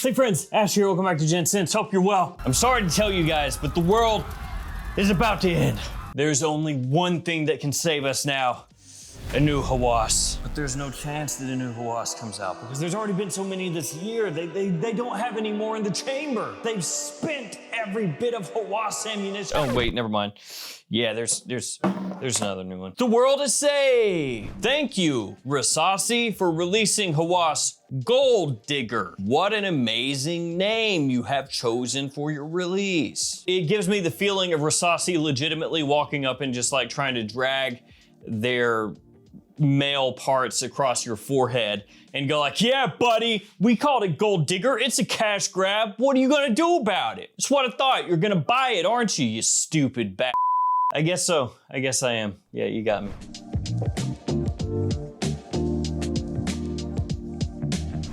Hey friends, Ash here, welcome back to Gents. Hope you're well. I'm sorry to tell you guys, but the world is about to end. There's only one thing that can save us now. A new Hawas. But there's no chance that a new Hawas comes out because there's already been so many this year. They don't have any more in the chamber. They've spent every bit of Hawas ammunition. Oh wait, never mind. Yeah, there's another new one. The world is saved. Thank you, Rasasi, for releasing Hawas Gold Digger. What an amazing name you have chosen for your release. It gives me the feeling of Rasasi legitimately walking up and just like trying to drag their male parts across your forehead and go like, yeah, buddy, we called it Gold Digger. It's a cash grab. What are you gonna do about it? That's what I thought. You're gonna buy it, aren't you, you stupid bat? I guess so. I guess I am. Yeah, you got me.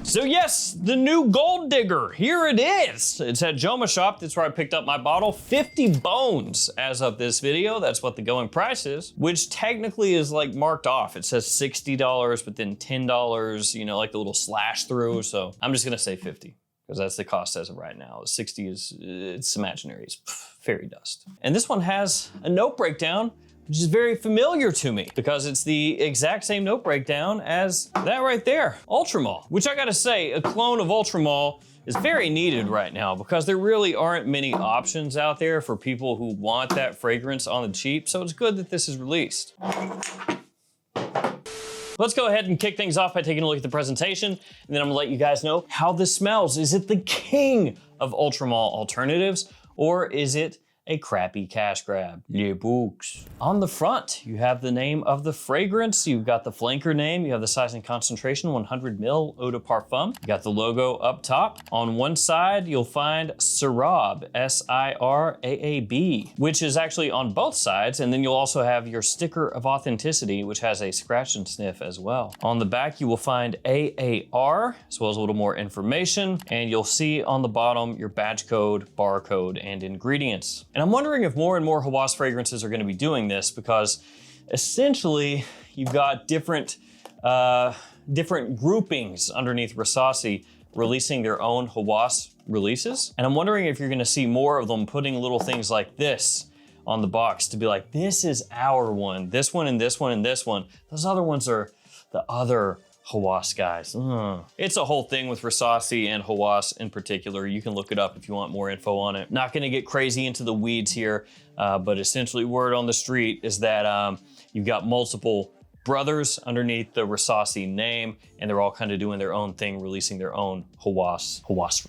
So yes, the new Gold Digger, here it is. It's at JOMASHOP, that's where I picked up my bottle. 50 bones as of this video, that's what the going price is, which technically is like marked off. It says $60, but then $10, you know, like the little slash through. So I'm just gonna say 50, because that's the cost as of right now. 60 is, it's imaginary, it's fairy dust. And this one has a note breakdown, which is very familiar to me because it's the exact same note breakdown as that right there, Ultramall, which I gotta say, a clone of Ultramall is very needed right now because there really aren't many options out there for people who want that fragrance on the cheap, so it's good that this is released. Let's go ahead and kick things off by taking a look at the presentation, and then I'm gonna let you guys know how this smells. Is it the king of Ultramall alternatives, or is it a crappy cash grab? Les books. On the front, you have the name of the fragrance. You've got the flanker name. You have the size and concentration, 100 ml eau de parfum. You got the logo up top. On one side, you'll find Siraab, S-I-R-A-A-B, which is actually on both sides. And then you'll also have your sticker of authenticity, which has a scratch and sniff as well. On the back, you will find AAR, as well as a little more information. And you'll see on the bottom your badge code, barcode, and ingredients. And I'm wondering if more and more Hawas fragrances are gonna be doing this because essentially you've got different groupings underneath Rasasi releasing their own Hawas releases. And I'm wondering if you're gonna see more of them putting little things like this on the box to be like, this is our one, this one and this one and this one. Those other ones are the other Hawas guys. It's a whole thing with Rasasi and Hawas in particular. You can look it up if you want more info on it. Not gonna get crazy into the weeds here, but essentially word on the street is that you've got multiple brothers underneath the Rasasi name, and they're all kind of doing their own thing, releasing their own Hawas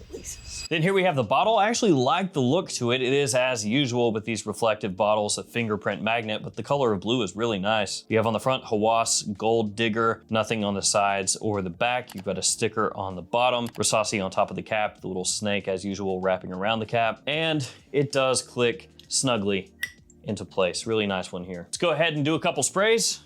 releases. Then here we have the bottle. I actually like the look to it. It is as usual with these reflective bottles, a fingerprint magnet, but the color of blue is really nice. You have on the front Hawas Gold Digger, nothing on the sides or the back. You've got a sticker on the bottom, Rasasi on top of the cap, the little snake as usual wrapping around the cap, and it does click snugly into place. Really nice one here. Let's go ahead and do a couple sprays.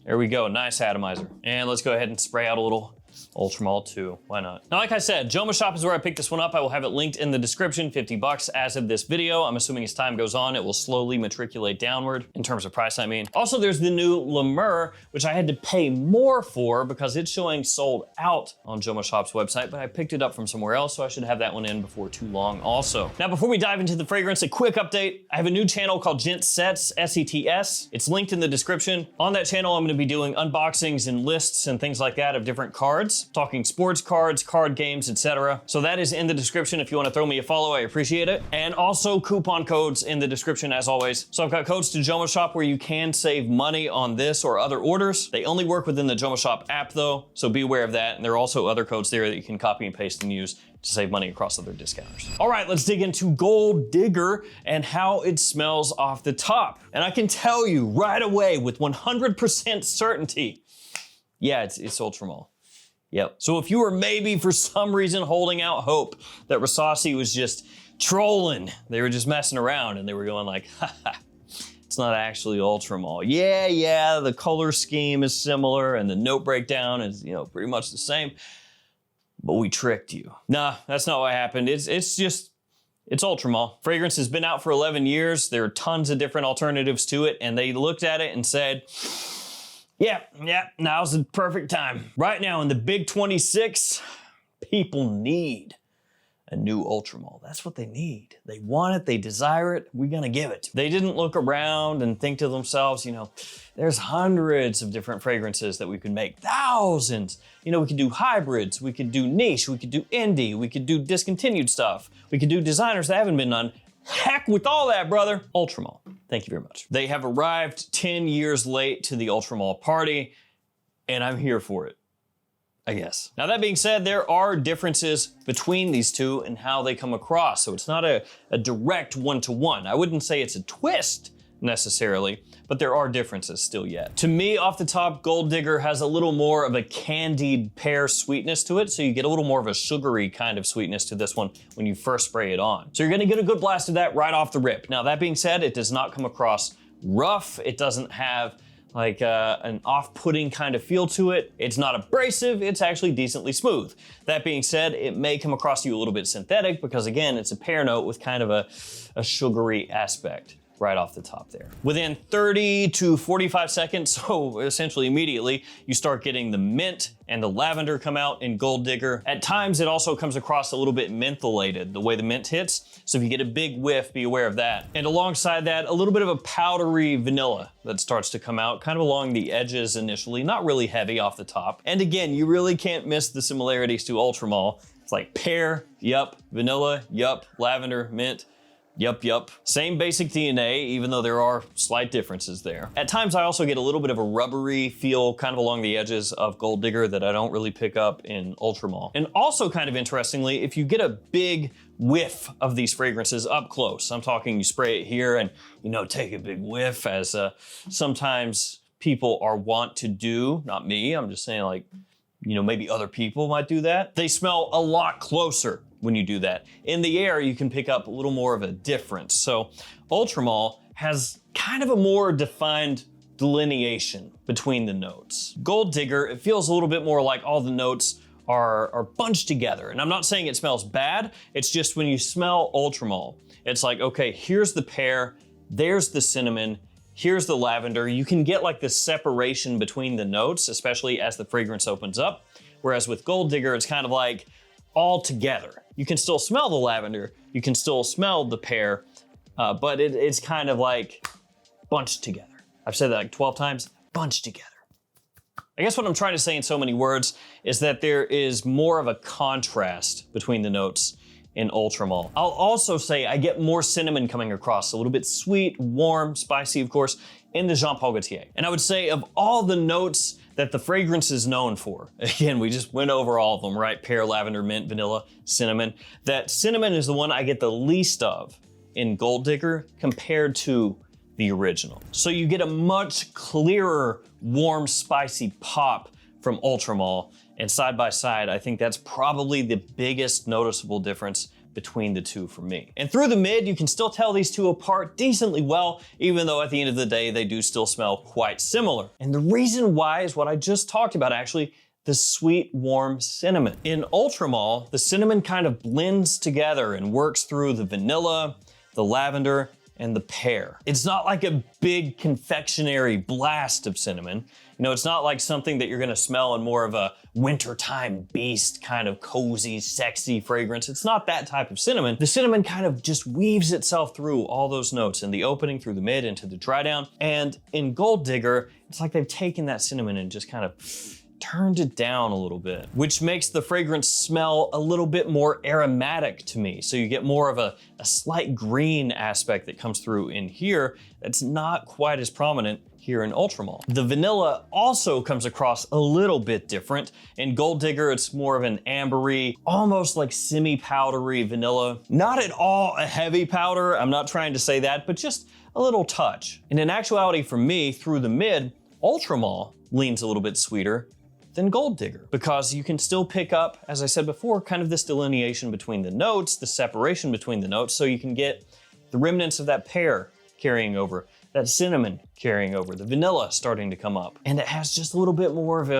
There we go, nice atomizer. And let's go ahead and spray out a little Ultramall too, why not? Now, like I said, JOMASHOP is where I picked this one up. I will have it linked in the description, 50 bucks as of this video. I'm assuming as time goes on, it will slowly matriculate downward in terms of price, I mean. Also, there's the new Lemur, which I had to pay more for because it's showing sold out on JOMASHOP's website, but I picked it up from somewhere else, so I should have that one in before too long also. Now, before we dive into the fragrance, a quick update. I have a new channel called Gents Sets, S-E-T-S. It's linked in the description. On that channel, I'm gonna be doing unboxings and lists and things like that of different cards. Talking sports cards, card games, etc. So that is in the description if you want to throw me a follow, I appreciate it. And also coupon codes in the description as always. So I've got codes to JOMASHOP where you can save money on this or other orders. They only work within the JOMASHOP app though, so be aware of that. And there are also other codes there that you can copy and paste and use to save money across other discounters. All right, let's dig into Gold Digger and how it smells off the top. And I can tell you right away with 100% certainty, yeah, it's Ultramall. Yep. So if you were maybe for some reason holding out hope that Rasasi was just trolling, they were just messing around and they were going like, haha, it's not actually Ultramall. Yeah, the color scheme is similar and the note breakdown is, you know, pretty much the same, but we tricked you. Nah, that's not what happened. It's Ultramall. Fragrance has been out for 11 years. There are tons of different alternatives to it, and they looked at it and said, yeah, now's the perfect time. Right now in the Big 26, people need a new Ultramall. That's what they need. They want it, they desire it, we're gonna give it. They didn't look around and think to themselves, you know, there's hundreds of different fragrances that we could make, thousands. You know, we could do hybrids, we could do niche, we could do indie, we could do discontinued stuff, we could do designers that haven't been done. Heck with all that, brother. Ultramall, thank you very much. They have arrived 10 years late to the Ultramall party, and I'm here for it, I guess. Now that being said, there are differences between these two and how they come across, so it's not a direct one-to-one. I wouldn't say it's a twist necessarily, but there are differences still yet. To me, off the top, Gold Digger has a little more of a candied pear sweetness to it, so you get a little more of a sugary kind of sweetness to this one when you first spray it on. So you're gonna get a good blast of that right off the rip. Now that being said, it does not come across rough. It doesn't have like an off-putting kind of feel to it. It's not abrasive, it's actually decently smooth. That being said, it may come across to you a little bit synthetic because again, it's a pear note with kind of a sugary aspect right off the top there. Within 30 to 45 seconds, so essentially immediately, you start getting the mint and the lavender come out in Gold Digger. At times, it also comes across a little bit mentholated, the way the mint hits. So if you get a big whiff, be aware of that. And alongside that, a little bit of a powdery vanilla that starts to come out, kind of along the edges initially, not really heavy off the top. And again, you really can't miss the similarities to Ultramall. It's like pear, yup, vanilla, yup, lavender, mint, yup. Same basic DNA, even though there are slight differences there. At times, I also get a little bit of a rubbery feel kind of along the edges of Gold Digger that I don't really pick up in Ultramall. And also kind of interestingly, if you get a big whiff of these fragrances up close, I'm talking you spray it here and, you know, take a big whiff as sometimes people are wont to do, not me, I'm just saying like, you know, maybe other people might do that. They smell a lot closer when you do that. In the air, you can pick up a little more of a difference. So Ultramall has kind of a more defined delineation between the notes. Gold Digger, it feels a little bit more like all the notes are bunched together. And I'm not saying it smells bad, it's just when you smell Ultramall, it's like, okay, here's the pear, there's the cinnamon, here's the lavender. You can get like this separation between the notes, especially as the fragrance opens up. Whereas with Gold Digger, it's kind of like all together. You can still smell the lavender, you can still smell the pear, but it's kind of like bunched together. I've said that like 12 times, bunched together. I guess what I'm trying to say in so many words is that there is more of a contrast between the notes in Ultramall. I'll also say I get more cinnamon coming across, a little bit sweet, warm, spicy, of course, in the Jean Paul Gaultier. And I would say of all the notes that the fragrance is known for, again, we just went over all of them, right? Pear, lavender, mint, vanilla, cinnamon. That cinnamon is the one I get the least of in Gold Digger compared to the original. So you get a much clearer, warm, spicy pop from Ultramall. And side by side, I think that's probably the biggest noticeable difference between the two for me. And through the mid, you can still tell these two apart decently well, even though at the end of the day, they do still smell quite similar. And the reason why is what I just talked about, actually, the sweet, warm cinnamon. In Ultramall, the cinnamon kind of blends together and works through the vanilla, the lavender, and the pear. It's not like a big confectionery blast of cinnamon. You know, it's not like something that you're gonna smell in more of a wintertime beast kind of cozy, sexy fragrance. It's not that type of cinnamon. The cinnamon kind of just weaves itself through all those notes in the opening, through the mid, into the dry down. And in Gold Digger, it's like they've taken that cinnamon and just kind of turned it down a little bit, which makes the fragrance smell a little bit more aromatic to me. So you get more of a slight green aspect that comes through in here that's not quite as prominent here in Ultramall. The vanilla also comes across a little bit different. In Gold Digger, it's more of an ambery, almost like semi-powdery vanilla. Not at all a heavy powder, I'm not trying to say that, but just a little touch. And in actuality, for me, through the mid, Ultramall leans a little bit sweeter than Gold Digger, because you can still pick up, as I said before, kind of this delineation between the notes, the separation between the notes, so you can get the remnants of that pear carrying over, that cinnamon carrying over, the vanilla starting to come up. And it has just a little bit more of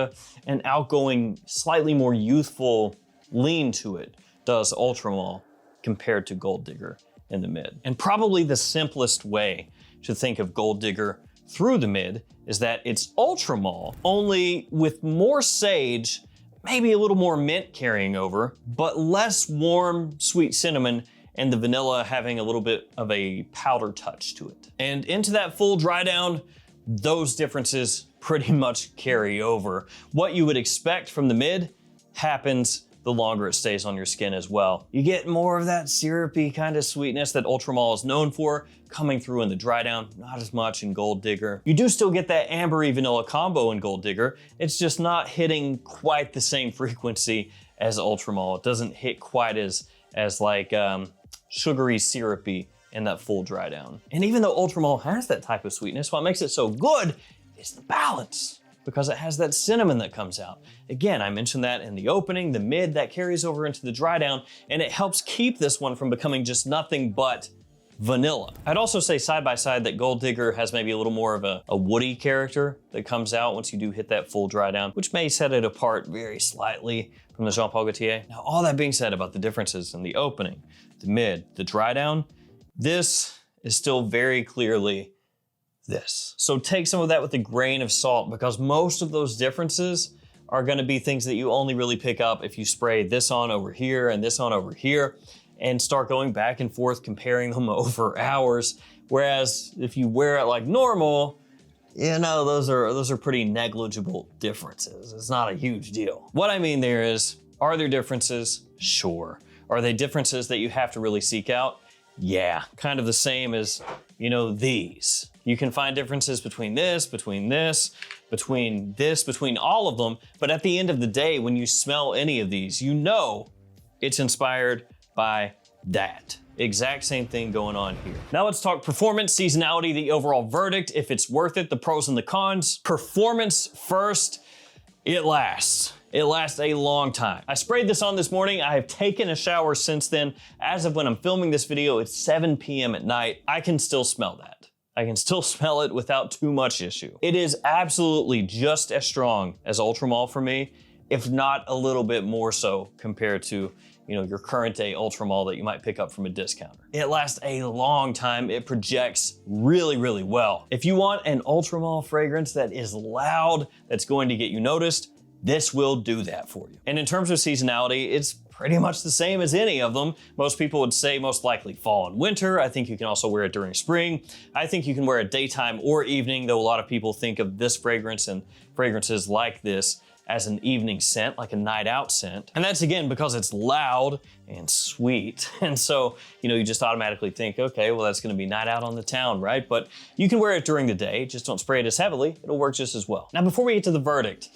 an outgoing, slightly more youthful lean to it, does Ultramall compared to Gold Digger in the mid. And probably the simplest way to think of Gold Digger through the mid is that it's Ultramall, only with more sage, maybe a little more mint carrying over, but less warm, sweet cinnamon, and the vanilla having a little bit of a powder touch to it. And into that full dry down, those differences pretty much carry over. What you would expect from the mid happens the longer it stays on your skin as well. You get more of that syrupy kind of sweetness that Ultra Mall is known for coming through in the dry down, not as much in Gold Digger. You do still get that ambery vanilla combo in Gold Digger. It's just not hitting quite the same frequency as Ultra Mall. It doesn't hit quite as like sugary syrupy in that full dry down. And even though Ultra Mall has that type of sweetness, what makes it so good is the balance, because it has that cinnamon that comes out. Again, I mentioned that in the opening, the mid, that carries over into the dry down, and it helps keep this one from becoming just nothing but vanilla. I'd also say side by side that Gold Digger has maybe a little more of a woody character that comes out once you do hit that full dry down, which may set it apart very slightly from the Jean Paul Gaultier. Now, all that being said about the differences in the opening, the mid, the dry down, this is still very clearly this. So take some of that with a grain of salt, because most of those differences are gonna be things that you only really pick up if you spray this on over here and this on over here and start going back and forth comparing them over hours. Whereas if you wear it like normal, you know, those are pretty negligible differences. It's not a huge deal. What I mean there is, are there differences? Sure. Are they differences that you have to really seek out? Yeah, kind of the same as, you know, these. You can find differences between this, between this, between this, between all of them. But at the end of the day, when you smell any of these, you know it's inspired by that. Exact same thing going on here. Now let's talk performance, seasonality, the overall verdict, if it's worth it, the pros and the cons. Performance first, it lasts. It lasts a long time. I sprayed this on this morning. I have taken a shower since then. As of when I'm filming this video, it's 7 p.m. at night. I can still smell that. I can still smell it without too much issue. It is absolutely just as strong as Ultra Mall for me, if not a little bit more so compared to, you know, your current day Ultra Mall that you might pick up from a discounter. It lasts a long time. It projects really, really well. If you want an Ultra Mall fragrance that is loud, that's going to get you noticed, this will do that for you. And in terms of seasonality, it's pretty much the same as any of them. Most people would say most likely fall and winter. I think you can also wear it during spring. I think you can wear it daytime or evening, though a lot of people think of this fragrance and fragrances like this as an evening scent, like a night out scent. And that's again because it's loud and sweet. And so, you know, you just automatically think, okay, well, that's gonna be night out on the town, right? But you can wear it during the day, just don't spray it as heavily. It'll work just as well. Now, before we get to the verdict,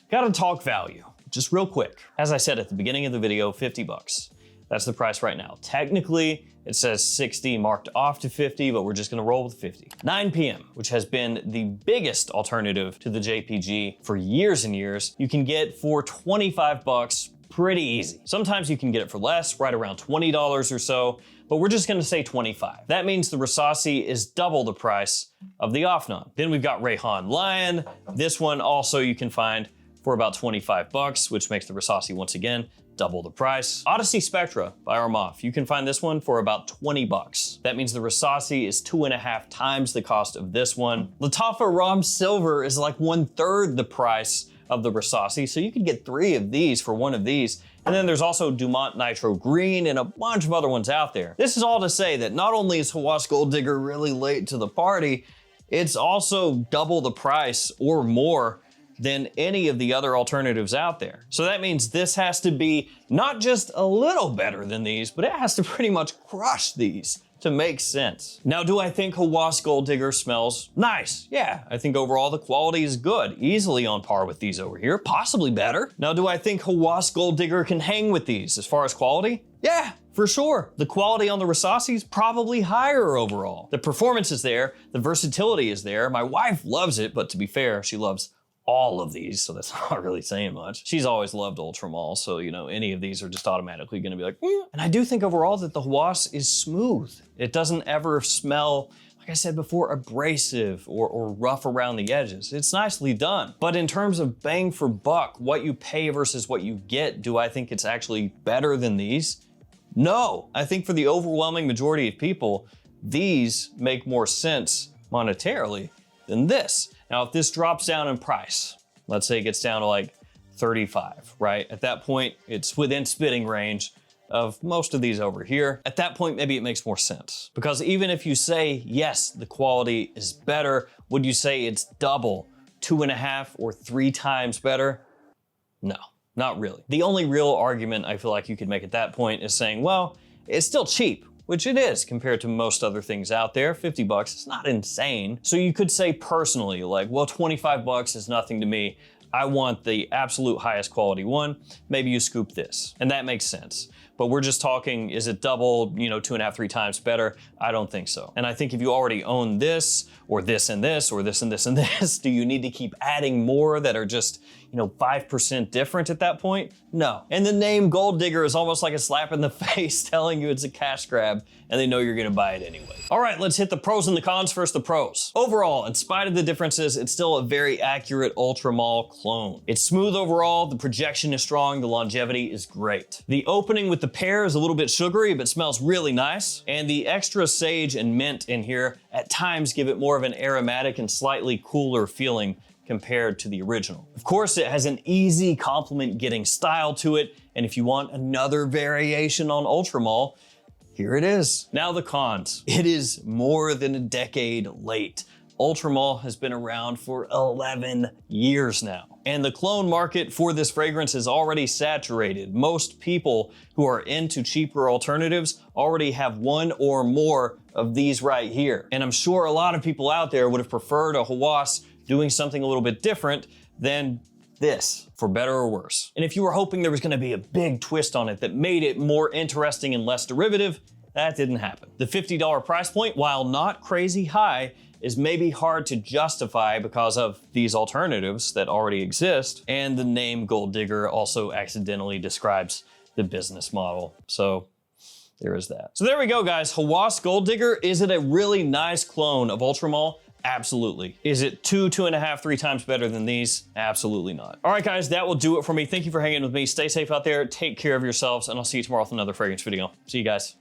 gotta talk value, just real quick. As I said at the beginning of the video, 50 bucks. That's the price right now. Technically, it says 60 marked off to 50, but we're just gonna roll with 50. 9 p.m., which has been the biggest alternative to the JPG for years and years, you can get for 25 bucks pretty easy. Sometimes you can get it for less, right around $20 or so, but we're just gonna say 25. That means the Rasasi is double the price of the Afnan. Then we've got Rayhan Lion. This one also you can find for about 25 bucks, which makes the Rasasi once again double the price. Odyssey Spectra by Armaf. You can find this one for about 20 bucks. That means the Rasasi is 2.5 times the cost of this one. Lattafa Ram Silver is like 1/3 the price of the Rasasi, so you could get 3 of these for 1 of these. And then there's also Dumont Nitro Green and a bunch of other ones out there. This is all to say that not only is Hawas Gold Digger really late to the party, it's also double the price or more than any of the other alternatives out there. So that means this has to be not just a little better than these, but it has to pretty much crush these to make sense. Now, do I think Hawas Gold Digger smells nice? Yeah, I think overall the quality is good, easily on par with these over here, possibly better. Now, do I think Hawas Gold Digger can hang with these as far as quality? Yeah, for sure. The quality on the Rasasi is probably higher overall. The performance is there, the versatility is there. My wife loves it, but to be fair, she loves all of these, so that's not really saying much. She's always loved Ultra Mall, so you know, any of these are just automatically gonna be like, And I do think overall that the Hawas is smooth. It doesn't ever smell, like I said before, abrasive or rough around the edges. It's nicely done. But in terms of bang for buck, what you pay versus what you get, do I think it's actually better than these? No, I think for the overwhelming majority of people, these make more sense monetarily than this. Now, if this drops down in price, let's say it gets down to like $35, right? At that point, it's within spitting range of most of these over here. At that point, maybe it makes more sense. Because even if you say, yes, the quality is better, would you say it's double, 2.5 or 3 times better? No, not really. The only real argument I feel like you could make at that point is saying, well, it's still cheap, which it is compared to most other things out there. 50 bucks, it's not insane. So you could say personally, like, well, 25 bucks is nothing to me. I want the absolute highest quality one. Maybe you scoop this, and that makes sense. But we're just talking, is it double, 2.5, 3 times better? I don't think so. And I think if you already own this, or this and this, or this and this and this, do you need to keep adding more that are just, 5% different at that point? No. And the name Gold Digger is almost like a slap in the face telling you it's a cash grab, and they know you're gonna buy it anyway. All right, let's hit the pros and the cons. First, the pros. Overall, in spite of the differences, it's still a very accurate Ultra Mall clone. It's smooth overall, the projection is strong, the longevity is great. The opening with the pear is a little bit sugary, but smells really nice. And the extra sage and mint in here at times give it more of an aromatic and slightly cooler feeling compared to the original. Of course, it has an easy compliment getting style to it, and if you want another variation on Ultra Mall, here it is. Now the cons. It is more than a decade late. Ultra Mall has been around for 11 years now. And the clone market for this fragrance is already saturated. Most people who are into cheaper alternatives already have one or more of these right here. And I'm sure a lot of people out there would have preferred a Hawas doing something a little bit different than this, for better or worse. And if you were hoping there was gonna be a big twist on it that made it more interesting and less derivative, that didn't happen. The $50 price point, while not crazy high, is maybe hard to justify because of these alternatives that already exist, and the name Gold Digger also accidentally describes the business model. So there is that. So there we go, guys. Hawas Gold Digger, is it a really nice clone of Ultra Mall? Absolutely. Is it 2.5, 3 times better than these? Absolutely not. All right, guys, that will do it for me. Thank you for hanging with me. Stay safe out there. Take care of yourselves, and I'll see you tomorrow with another fragrance video. See you guys.